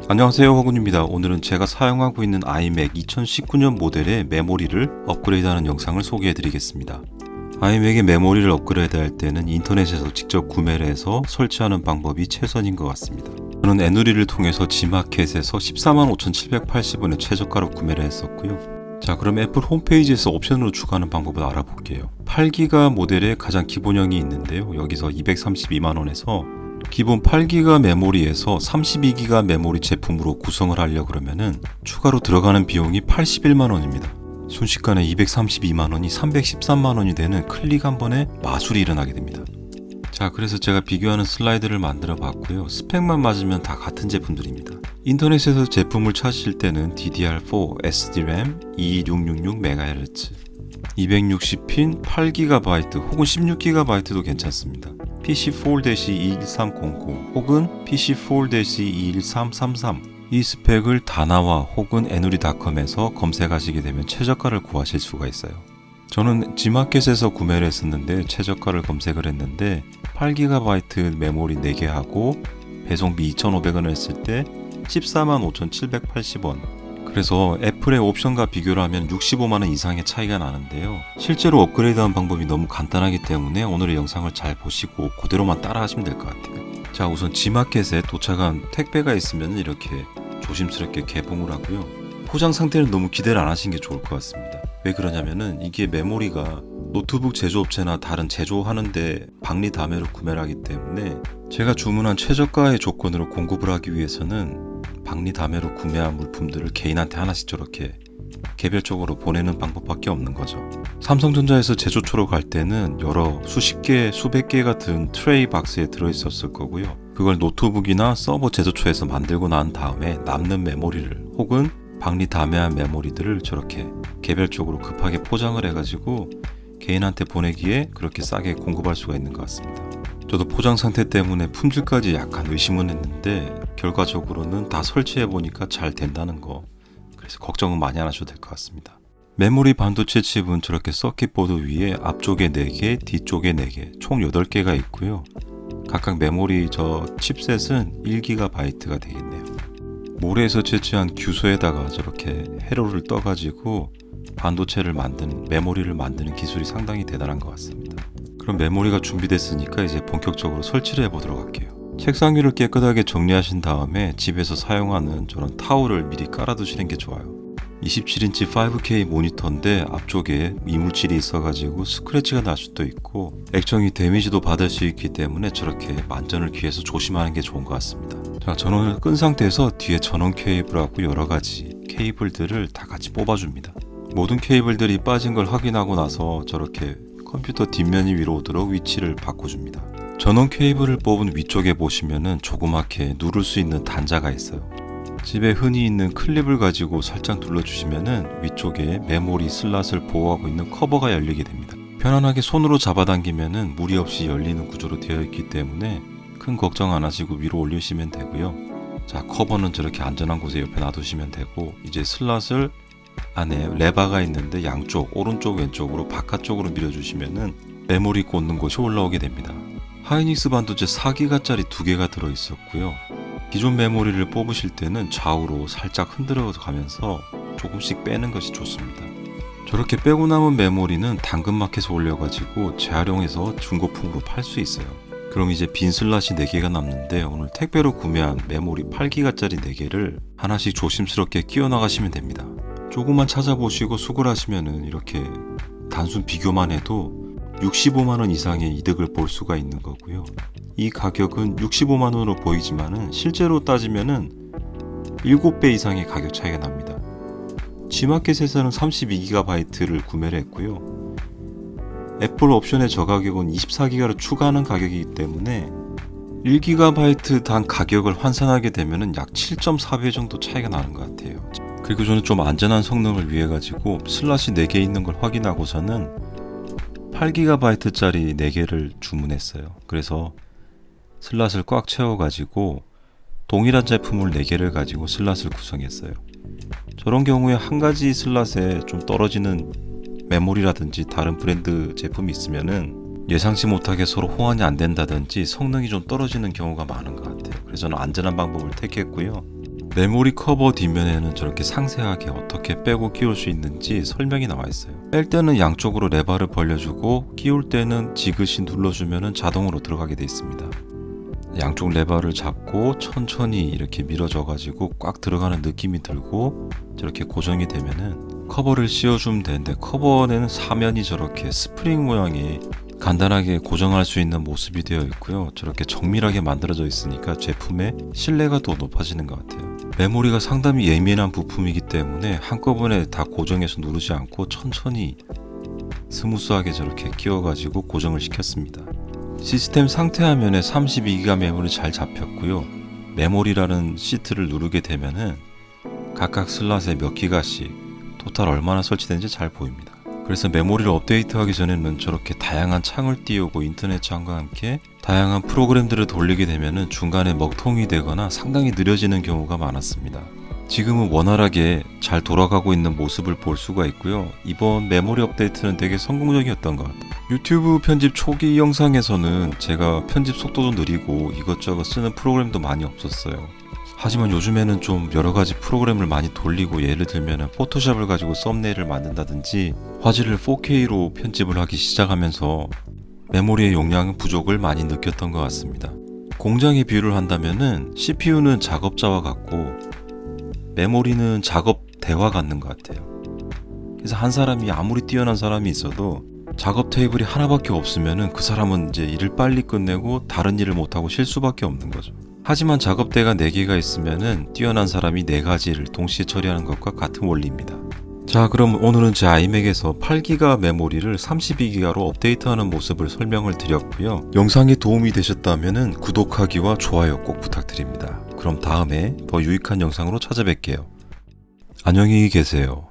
안녕하세요, 허군입니다. 오늘은 제가 사용하고 있는 아이맥 2019년 모델의 메모리를 업그레이드하는 영상을 소개해 드리겠습니다. 아이맥의 메모리를 업그레이드할 때는 인터넷에서 직접 구매를 해서 설치하는 방법이 최선인 것 같습니다. 저는 에누리를 통해서 G마켓에서 145,780원에 최저가로 구매를 했었고요. 자, 그럼 애플 홈페이지에서 옵션으로 추가하는 방법을 알아볼게요. 8기가 모델의 가장 기본형이 있는데요. 여기서 232만원에서 기본 8기가 메모리에서 32기가 메모리 제품으로 구성을 하려고 그러면은 추가로 들어가는 비용이 81만원입니다. 순식간에 232만원이 313만원이 되는 클릭 한 번에 마술이 일어나게 됩니다. 자, 그래서 제가 비교하는 슬라이드를 만들어 봤고요. 스펙만 맞으면 다 같은 제품들입니다. 인터넷에서 제품을 찾으실 때는 DDR4 SDRAM 22666MHz 260핀 8GB 혹은 16GB도 괜찮습니다. PC4-21300 혹은 PC4-21333 이 스펙을 다나와 혹은 에누리닷컴에서 검색하시게 되면 최저가를 구하실 수가 있어요. 저는 G마켓에서 구매를 했었는데 최저가를 검색을 했는데 8GB 메모리 4개 하고 배송비 2,500원을 했을 때 145,780원. 그래서 애플의 옵션과 비교를 하면 65만원 이상의 차이가 나는데요. 실제로 업그레이드한 방법이 너무 간단하기 때문에 오늘의 영상을 잘 보시고 그대로만 따라 하시면 될 것 같아요. 자, 우선 G마켓에 도착한 택배가 있으면 이렇게 조심스럽게 개봉을 하고요. 포장 상태는 너무 기대를 안 하시는 게 좋을 것 같습니다. 왜 그러냐면은 이게 메모리가 노트북 제조업체나 다른 제조하는데 박리다매로 구매를 하기 때문에 제가 주문한 최저가의 조건으로 공급을 하기 위해서는 박리다매로 구매한 물품들을 개인한테 하나씩 저렇게 개별적으로 보내는 방법밖에 없는 거죠. 삼성전자에서 제조처로 갈 때는 여러 수십 개, 수백 개 같은 트레이 박스에 들어있었을 거고요. 그걸 노트북이나 서버 제조처에서 만들고 난 다음에 남는 메모리를 혹은 박리다매한 메모리들을 저렇게 개별적으로 급하게 포장을 해가지고 개인한테 보내기에 그렇게 싸게 공급할 수가 있는 것 같습니다. 저도 포장 상태 때문에 품질까지 약간 의심은 했는데 결과적으로는 다 설치해 보니까 잘 된다는 거, 그래서 걱정은 많이 안 하셔도 될 것 같습니다. 메모리 반도체 칩은 저렇게 서킷보드 위에 앞쪽에 4개, 뒤쪽에 4개, 총 8개가 있고요. 각각 메모리 저 칩셋은 1GB가 되겠네요. 모래에서 채취한 규소에다가 저렇게 회로를 떠가지고 반도체를 만드는, 메모리를 만드는 기술이 상당히 대단한 것 같습니다. 그럼 메모리가 준비됐으니까 이제 본격적으로 설치를 해보도록 할게요. 책상 위를 깨끗하게 정리하신 다음에 집에서 사용하는 저런 타올을 미리 깔아두시는 게 좋아요. 27인치 5K 모니터인데 앞쪽에 이물질이 있어가지고 스크래치가 날 수도 있고 액정이 데미지도 받을 수 있기 때문에 저렇게 만전을 기해서 조심하는 게 좋은 것 같습니다. 자, 전원을 끈 상태에서 뒤에 전원 케이블하고 여러가지 케이블들을 다 같이 뽑아줍니다. 모든 케이블들이 빠진 걸 확인하고 나서 저렇게 컴퓨터 뒷면이 위로 오도록 위치를 바꿔줍니다. 전원 케이블을 뽑은 위쪽에 보시면은 조그맣게 누를 수 있는 단자가 있어요. 집에 흔히 있는 클립을 가지고 살짝 눌러주시면은 위쪽에 메모리 슬롯을 보호하고 있는 커버가 열리게 됩니다. 편안하게 손으로 잡아당기면은 무리 없이 열리는 구조로 되어 있기 때문에 큰 걱정 안 하시고 위로 올리시면 되고요. 자, 커버는 저렇게 안전한 곳에 옆에 놔두시면 되고 이제 슬롯을 안에 레바가 있는데 양쪽, 오른쪽, 왼쪽으로 바깥쪽으로 밀어주시면은 메모리 꽂는 곳이 올라오게 됩니다. 하이닉스 반도체 4기가짜리 2개가 들어있었고요. 기존 메모리를 뽑으실 때는 좌우로 살짝 흔들어 가면서 조금씩 빼는 것이 좋습니다. 저렇게 빼고 남은 메모리는 당근마켓에 올려가지고 재활용해서 중고품으로 팔 수 있어요. 그럼 이제 빈 슬롯이 4개가 남는데 오늘 택배로 구매한 메모리 8기가짜리 4개를 하나씩 조심스럽게 끼워 나가시면 됩니다. 조금만 찾아보시고 수고를 하시면은 이렇게 단순 비교만 해도 65만원 이상의 이득을 볼 수가 있는 거고요. 이 가격은 65만원으로 보이지만은 실제로 따지면은 7배 이상의 가격 차이가 납니다. G마켓에서는 32GB를 구매를 했고요. 애플 옵션의 저 가격은 24기가를 추가하는 가격이기 때문에 1GB 당 가격을 환산하게 되면은 약 7.4배 정도 차이가 나는 것 같아요. 그리고 저는 좀 안전한 성능을 위해 가지고 슬롯이 4개 있는 걸 확인하고서는 8GB짜리 4개를 주문했어요. 그래서 슬롯을 꽉 채워 가지고 동일한 제품을 4개를 가지고 슬롯을 구성했어요. 저런 경우에 한 가지 슬롯에 좀 떨어지는 메모리라든지 다른 브랜드 제품이 있으면은 예상치 못하게 서로 호환이 안 된다든지 성능이 좀 떨어지는 경우가 많은 것 같아요. 그래서 저는 안전한 방법을 택했고요. 메모리 커버 뒷면에는 저렇게 상세하게 어떻게 빼고 끼울 수 있는지 설명이 나와 있어요. 뺄 때는 양쪽으로 레버를 벌려주고 끼울 때는 지그시 눌러주면 자동으로 들어가게 되어 있습니다. 양쪽 레버를 잡고 천천히 이렇게 밀어줘 가지고 꽉 들어가는 느낌이 들고 저렇게 고정이 되면은 커버를 씌워주면 되는데, 커버는 사면이 저렇게 스프링 모양이 간단하게 고정할 수 있는 모습이 되어 있고요. 저렇게 정밀하게 만들어져 있으니까 제품의 신뢰가 더 높아지는 것 같아요. 메모리가 상당히 예민한 부품이기 때문에 한꺼번에 다 고정해서 누르지 않고 천천히 스무스하게 저렇게 끼워가지고 고정을 시켰습니다. 시스템 상태 화면에 32기가 메모리 잘 잡혔고요. 메모리라는 시트를 누르게 되면은 각각 슬롯에 몇 기가씩 토탈 얼마나 설치된지 잘 보입니다. 그래서 메모리를 업데이트하기 전에는 저렇게 다양한 창을 띄우고 인터넷 창과 함께 다양한 프로그램들을 돌리게 되면은 중간에 먹통이 되거나 상당히 느려지는 경우가 많았습니다. 지금은 원활하게 잘 돌아가고 있는 모습을 볼 수가 있고요. 이번 메모리 업데이트는 되게 성공적이었던 것 같아요. 유튜브 편집 초기 영상에서는 제가 편집 속도도 느리고 이것저것 쓰는 프로그램도 많이 없었어요. 하지만 요즘에는 좀 여러가지 프로그램을 많이 돌리고, 예를 들면 포토샵을 가지고 썸네일을 만든다든지 화질을 4K로 편집을 하기 시작하면서 메모리의 용량 부족을 많이 느꼈던 것 같습니다. 공장의 비유를 한다면은 CPU는 작업자와 같고 메모리는 작업대와 같는 것 같아요. 그래서 한 사람이 아무리 뛰어난 사람이 있어도 작업 테이블이 하나밖에 없으면은 그 사람은 이제 일을 빨리 끝내고 다른 일을 못하고 쉴 수밖에 없는 거죠. 하지만 작업대가 4개가 있으면은 뛰어난 사람이 4가지를 동시에 처리하는 것과 같은 원리입니다. 자, 그럼 오늘은 제 아이맥에서 8기가 메모리를 32기가로 업데이트하는 모습을 설명을 드렸고요. 영상이 도움이 되셨다면은 구독하기와 좋아요 꼭 부탁드립니다. 그럼 다음에 더 유익한 영상으로 찾아뵐게요. 안녕히 계세요.